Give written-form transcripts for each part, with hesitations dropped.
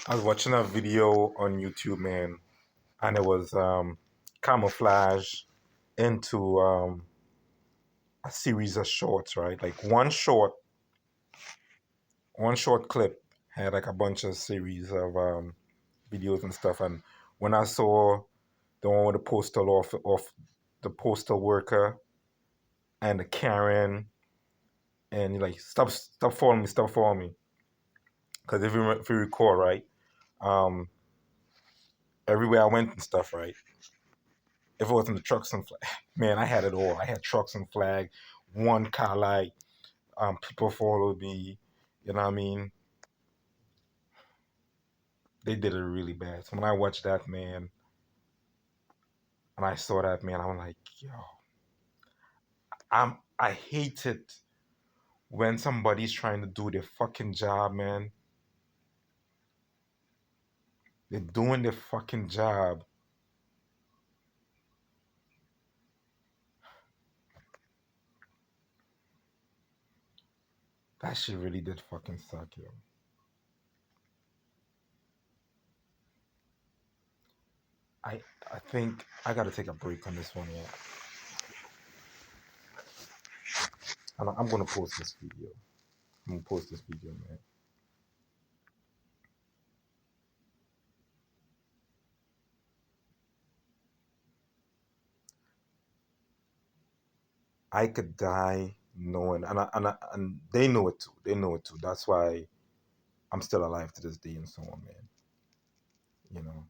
I was watching a video on YouTube, man, and it was camouflage into a series of shorts, right? Like one short clip had like a bunch of series of videos and stuff. And when I saw the one with the postal the postal worker and the Karen, and you're like, stop following me, because if you recall, right, um, everywhere I went and stuff, right. If it wasn't the trucks and flag, man, I had it all. I had trucks and flag, one car light, people followed me. You know what I mean? They did it really bad. So when I watched that, man, and I saw that, man, I'm like, yo, I hate it when somebody's trying to do their fucking job, man. They're doing their fucking job. That shit really did fucking suck, yo. I I think I gotta take a break on this one, yeah. And I'm gonna post this video. I'm gonna post this video, man. I could die knowing, and they know it too. They know it too. That's why I'm still alive to this day and so on, man. You know,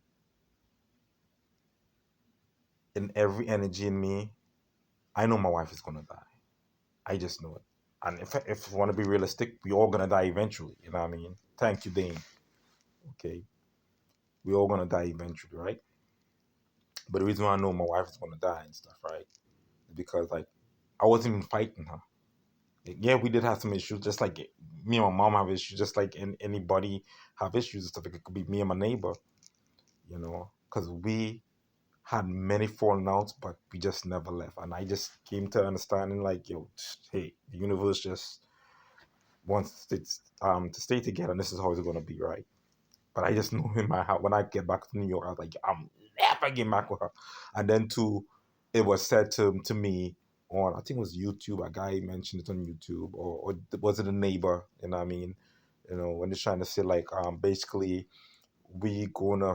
in every energy in me, I know my wife is gonna die. I just know it. And if we want to be realistic, we all gonna die eventually. You know what I mean? Thank you, Dane. Okay, we all gonna die eventually, right? But the reason why I know my wife is gonna die and stuff, right, is because like I wasn't even fighting her. Yeah, we did have some issues, just like me and my mom have issues, just like anybody have issues and stuff. It could be me and my neighbor, because we had many falling outs, but we just never left. And I just came to understanding, like, yo, hey, the universe just wants it to stay together, and this is how it's gonna be, right? But I just know in my heart when I get back to New York, I was like, I'm never getting back with her. And then too, it was said to me on, I think it was YouTube. A guy mentioned it on YouTube, or was it a neighbor? You know what I mean? When they're trying to say like, basically, we gonna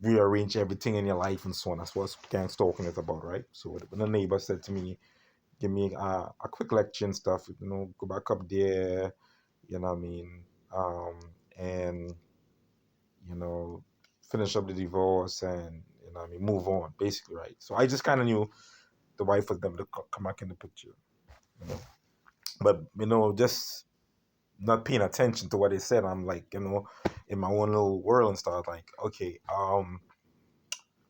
rearrange everything in your life and so on. That's what gang stalking is about, right? So when the neighbor said to me, give me a quick lecture and stuff, go back up there, you know what I mean? And you know, finish up the divorce and I mean, move on, basically, right? So I just kind of knew the wife was never to come back in the picture, you know. But just not paying attention to what they said, I'm like, in my own little world and stuff, like, okay,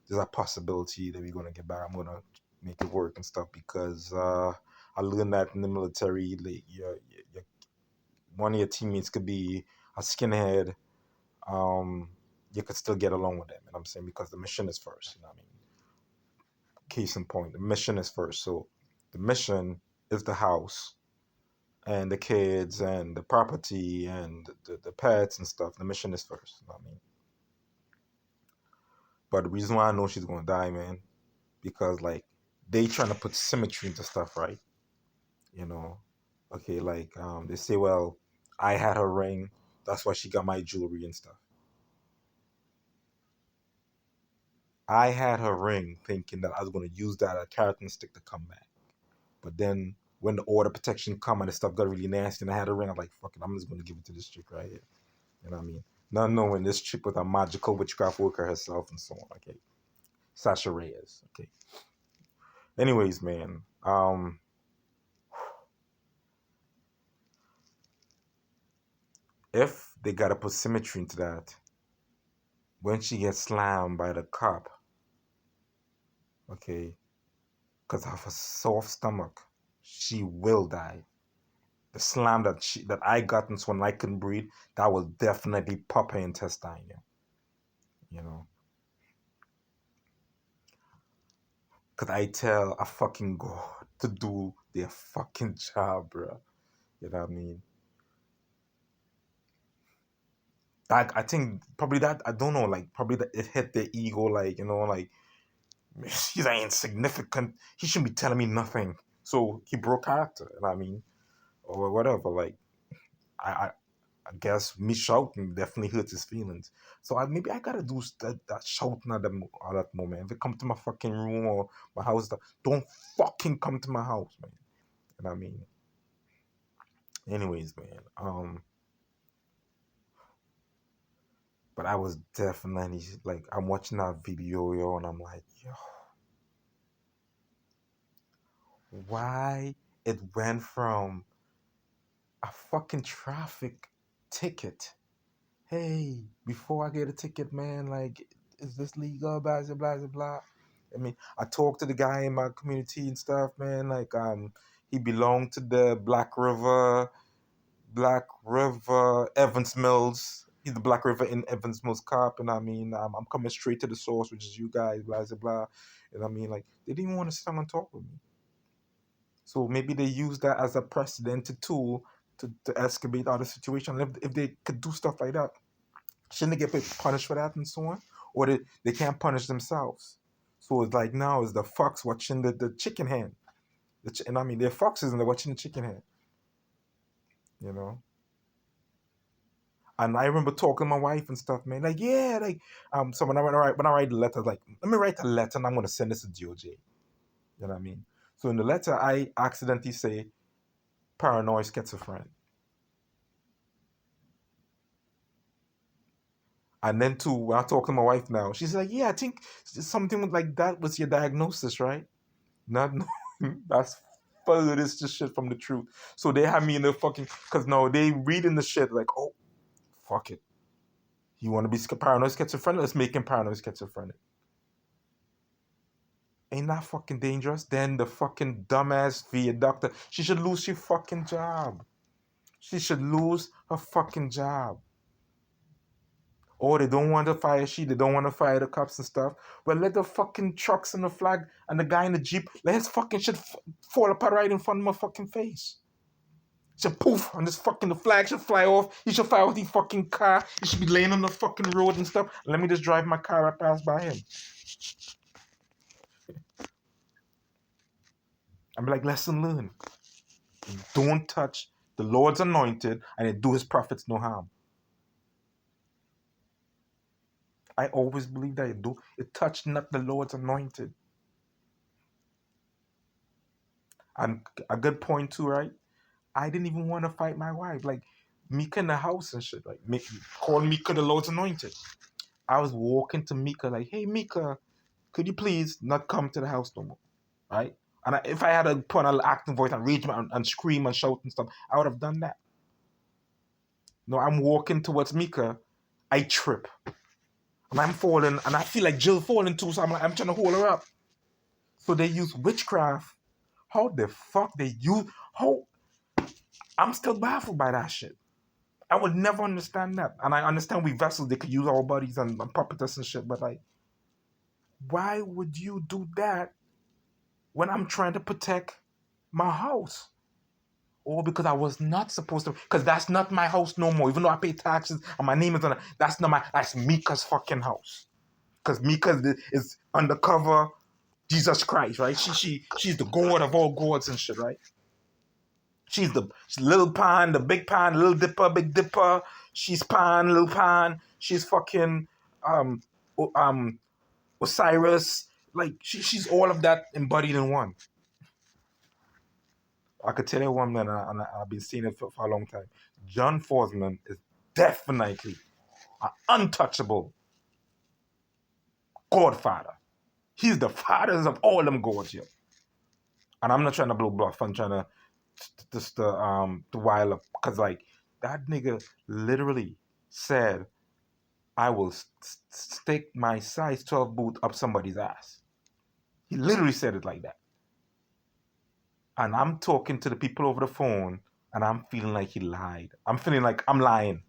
there's a possibility that we're gonna get back. I'm gonna make it work and stuff because I learned that in the military, like, one of your teammates could be a skinhead. Um, you could still get along with them. You know what I'm saying? Because the mission is first. You know what I mean? Case in point, the mission is first. So the mission is the house and the kids and the property and the pets and stuff. The mission is first. You know what I mean? But the reason why I know she's gonna die, man, because like they trying to put symmetry into stuff, right? You know, okay, like they say, well, I had her ring, that's why she got my jewelry and stuff. I had her ring thinking that I was gonna use that as a carrot and stick to come back. But then when the order protection come and the stuff got really nasty and I had a ring, I'm like, fuck it, I'm just gonna give it to this chick right here. You know what I mean? Not knowing this chick was a magical witchcraft worker herself and so on. Okay. Sasha Reyes. Okay. Anyways, man. If they gotta put symmetry into that, when she gets slammed by the cop, okay, because of her soft stomach, she will die. The slam that I got into when I couldn't breathe, that will definitely pop her intestine, yeah. You know. Cause I tell a fucking God to do their fucking job, bro. You know what I mean? Like I think probably that I don't know, like probably that it hit their ego, like like he's like insignificant. He shouldn't be telling me nothing. So he broke character, and I mean, or whatever. Like I, I, I guess me shouting definitely hurts his feelings. So maybe I gotta do that shouting at that moment. If it come to my fucking room or my house, don't fucking come to my house, man. And I mean, anyways, man. But I was definitely like, I'm watching that video, yo, and I'm like, yo, why it went from a fucking traffic ticket. Hey, before I get a ticket, man, like, is this legal? Blah, blah, blah, blah, blah. I mean, I talked to the guy in my community and stuff, man. Like, he belonged to the Black River Evans Mills. He's the Black River in Evans Mills cop, and I mean, I'm coming straight to the source, which is you guys, blah, blah, blah. And I mean, like, they didn't even want to sit down and talk with me. So maybe they use that as a precedented tool to escalate out of the situation. If they could do stuff like that, shouldn't they get punished for that and so on? Or they can't punish themselves. So it's like now is the fox watching the chicken hen. And I mean, they're foxes and they're watching the chicken hen, you know? And I remember talking to my wife and stuff, man. Like, yeah, like, so when I write the letter, like, let me write a letter and I'm gonna send this to DOJ. You know what I mean? So in the letter, I accidentally say paranoid schizophrenic. And then too, when I talk to my wife now, she's like, "Yeah, I think something like that was your diagnosis, right?" Not knowing that's furthest shit from the truth. So they have me in the fucking because no, they reading the shit like, "Oh, fuck it, you want to be paranoid schizophrenic? Let's make him paranoid schizophrenic." Ain't that fucking dangerous? Then the fucking dumbass VA doctor, she should lose her fucking job. She should lose her fucking job. Or they don't want to fire she, they don't want to fire the cops and stuff. Well, let the fucking trucks and the flag and the guy in the jeep, let his fucking shit fall apart right in front of my fucking face. Should poof and this fucking the flag should fly off. He should fly off the fucking car. He should be laying on the fucking road and stuff. Let me just drive my car right past by him. I'm like, lesson learned. Don't touch the Lord's anointed and it do his prophets no harm. I always believe that it touched not the Lord's anointed. And a good point too, right? I didn't even want to fight my wife. Like Mika in the house and shit. Like call Mika the Lord's anointed. I was walking to Mika like, hey Mika, could you please not come to the house no more? Right? And if I had to put an acting voice and rage and scream and shout and stuff, I would have done that. No, I'm walking towards Mika. I trip. And I'm falling, and I feel like Jill falling too, so I'm trying to hold her up. So they use witchcraft. How the fuck they use, how, I'm still baffled by that shit. I would never understand that. And I understand we vessels, they could use our bodies and puppet us and shit, but like, why would you do that when I'm trying to protect my house? Or because I was not supposed to, because that's not my house no more. Even though I pay taxes and my name is on it, that's Mika's fucking house. Because Mika is undercover Jesus Christ, right? She's the God of all gods and shit, right? She's little pan, the big pan, little dipper, big dipper. She's pan, little pan. She's fucking um um Osiris. Like she's all of that embodied in one. I could tell you one man, and I've been seeing it for a long time. John Forsman is definitely an untouchable godfather. He's the fathers of all them gods here. And I'm not trying to blow bluff. I'm trying to just to while up because like that nigga literally said, "I will stick my size 12 boot up somebody's ass." He literally said it like that. And I'm talking to the people over the phone, and I'm feeling like he lied. I'm feeling like I'm lying.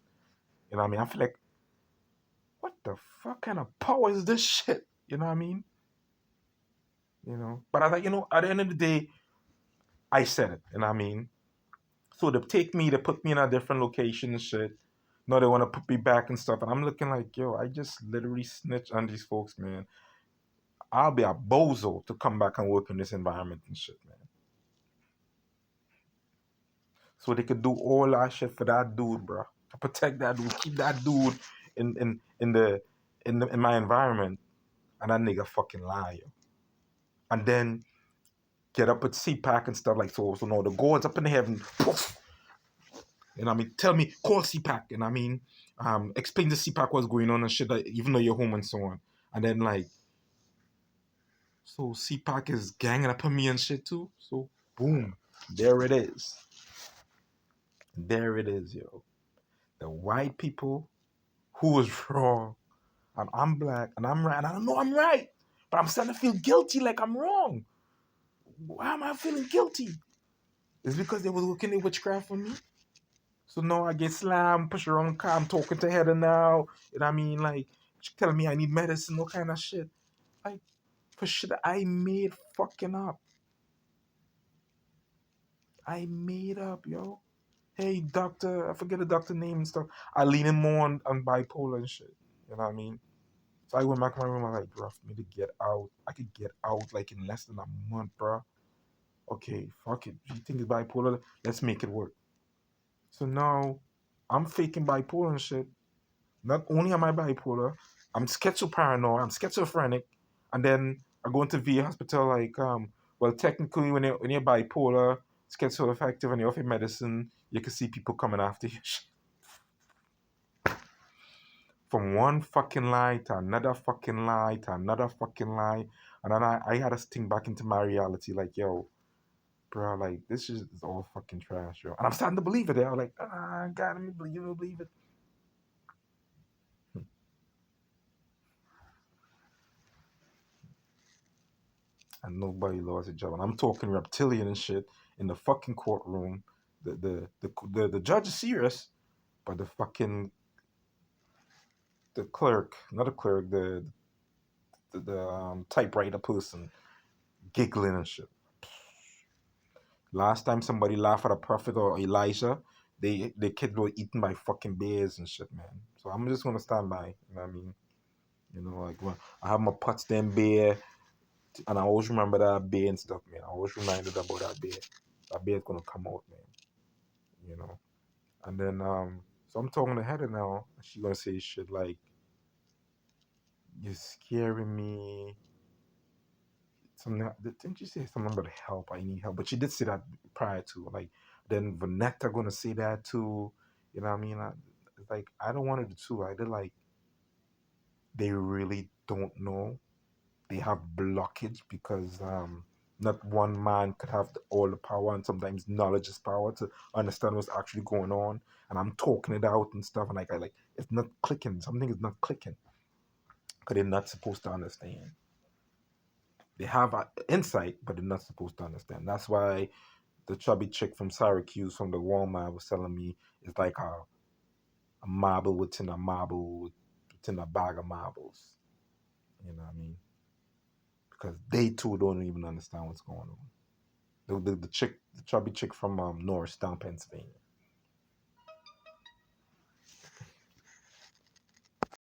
You know what I mean? I feel like, what the fuck kind of power is this shit? You know what I mean? You know. But I thought, at the end of the day, I said it. You know what I mean? So they take me, they put me in a different location and shit. No, they want to put me back and stuff, and I'm looking like, yo, I just literally snitched on these folks, man. I'll be a bozo to come back and work in this environment and shit, man. So they could do all that shit for that dude, bro. To protect that dude, keep that dude in my environment, and that nigga fucking lie, yo. And then get up with CPAC and stuff like so. No, the gods up in the heaven, poof. And I mean, tell me, call CPAC, and I mean, explain to CPAC what's going on and shit, like, even though you're home and so on. And then like, so CPAC is ganging up on me and shit too. So boom, there it is. There it is, yo. The white people who was wrong, and I'm black, and I'm right, and I don't know I'm right, but I'm starting to feel guilty, like I'm wrong. Why am I feeling guilty? It's because they was looking at witchcraft for me. So now I get slammed, push around car, I'm talking to Heather now. You know what I mean? Like, she telling me I need medicine, all kind of shit. Like, for shit I made fucking up. I made up, yo. Hey, doctor, I forget the doctor name and stuff. I lean in more on bipolar and shit. You know what I mean? So I went back to my room, I was like, bro, for me to get out, I could get out like in less than a month, bro. Okay, fuck it. If you think it's bipolar, let's make it work. So now I'm faking bipolar and shit. Not only am I bipolar, I'm schizoparanoid, I'm schizophrenic, and then I go into VA hospital like, well, technically when you're bipolar, schizoaffective, and you're off your medicine, you can see people coming after you. From one fucking lie to another fucking lie to another fucking lie, and then I had to sting back into my reality, like, yo, bro, like this is all fucking trash, yo. And I'm starting to believe it. I'm like, God, let me believe it. And nobody lost a job. And I'm talking reptilian and shit in the fucking courtroom. The judge is serious, but the clerk, not the clerk, the typewriter person giggling and shit. Last time somebody laughed at a prophet or Elijah, they kids were eaten by fucking bears and shit, man. So I'm just gonna stand by. You know what I mean? You know, like when I have my Potsdam bear, and I always remember that bear and stuff, man. I always reminded about that bear. That bear's gonna come out, man. You know. And then so I'm talking to Heather now. She gonna say shit like, "You're scaring me." Something didn't you say something about help? I need help, but she did say that prior to. Like, then Vanetta gonna say that too. You know what I mean? It's like I don't want to do too. I did like they really don't know. They have blockage because not one man could have all the power, and sometimes knowledge is power to understand what's actually going on. And I'm talking it out and stuff, and like I like it's not clicking. Something is not clicking because they're not supposed to understand. They have insight, but they're not supposed to understand. That's why the chubby chick from Syracuse from the Walmart was telling me it's like a marble within a marble within a bag of marbles. You know what I mean? Because they too don't even understand what's going on. The chick, the chubby chick from Norristown, Pennsylvania.